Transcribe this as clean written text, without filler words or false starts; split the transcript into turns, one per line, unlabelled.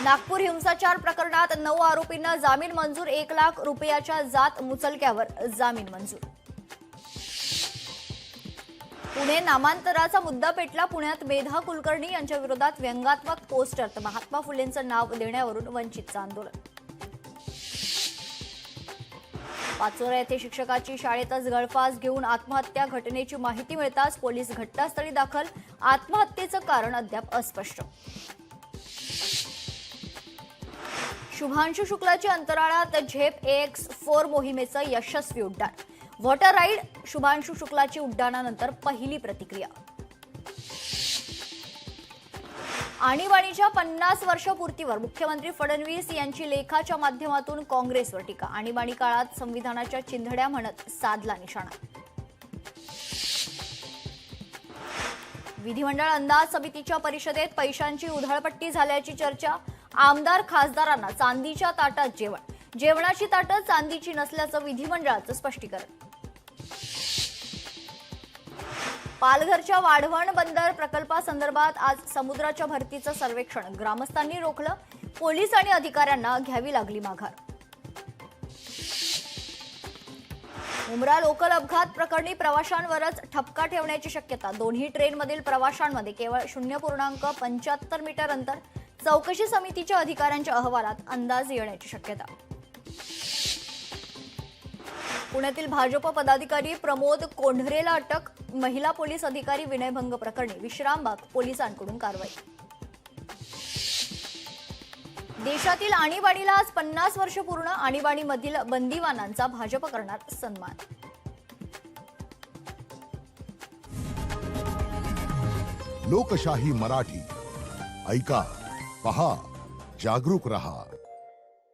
नागपूर हिंसाचार प्रकरणात 9 आरोपींना जामीन मंजूर, 1 लाख रुपयाच्या जात मुचलक्यावर जामीन मंजूर. पुणे नामांतराचा मुद्दा पेटला. पुण्यात मेधा कुलकर्णी यांच्या विरोधात व्यंगात्मक पोस्टर, तर महात्मा फुलेंचं नाव देण्यावरून वंचितचं आंदोलन. पाचोरा येथे शिक्षकाची शाळेतच गळफास घेऊन आत्महत्या, घटनेची माहिती मिळताच पोलीस घटनास्थळी दाखल. आत्महत्येचं कारण अद्याप अस्पष्ट. शुभांशु शुक्लाची अंतराळात झेप AX-4 मोहिमेचं यशस्वी उड्डाण. वॉटर राईड शुभांशु शुक्लाची उड्डाणानंतर पहिली प्रतिक्रिया. आणीबाणीच्या 50 वर्षपूर्तीवर मुख्यमंत्री फडणवीस यांची लेखाच्या माध्यमातून काँग्रेसवर टीका. आणीबाणी काळात संविधानाच्या चिंधड्या म्हणत साधला निशाणा. विधिमंडळ अंदाज समितीच्या परिषदेत पैशांची उधळपट्टी झाल्याची चर्चा. आमदार खासदारांना चांदीच्या ताटात जेवण. जेवणाची ताटं चांदीची नसल्याचं विधिमंडळाचं स्पष्टीकरण. पालघरच्या वाढवण बंदर प्रकल्पासंदर्भात आज समुद्राच्या भरतीचं सर्वेक्षण. ग्रामस्थांनी रोखलं. पोलीस आणि अधिकाऱ्यांना घ्यावी लागली माघार. मुंब्रा लोकल अपघात प्रकरणी प्रवाशांवरच ठपका ठेवण्याची शक्यता. दोन्ही ट्रेनमधील प्रवाशांमध्ये केवळ 0.75 मीटर अंतर. चौकशी समितीच्या अधिकाऱ्यांच्या अहवालात अंदाज येण्याची शक्यता. पुण्यातील भाजप पदाधिकारी प्रमोद कोंढरेला अटक. महिला पोलीस अधिकारी विनयभंग प्रकरणी विश्रामबाग पोलिसांकडून कारवाई. देशातील आणीबाणीला आज 50 वर्ष पूर्ण. आणीबाणीमधील बंदिवानांचा भाजप करणार सन्मान.
लोकशाही मराठी ऐका, पहा, जागरूक रहा.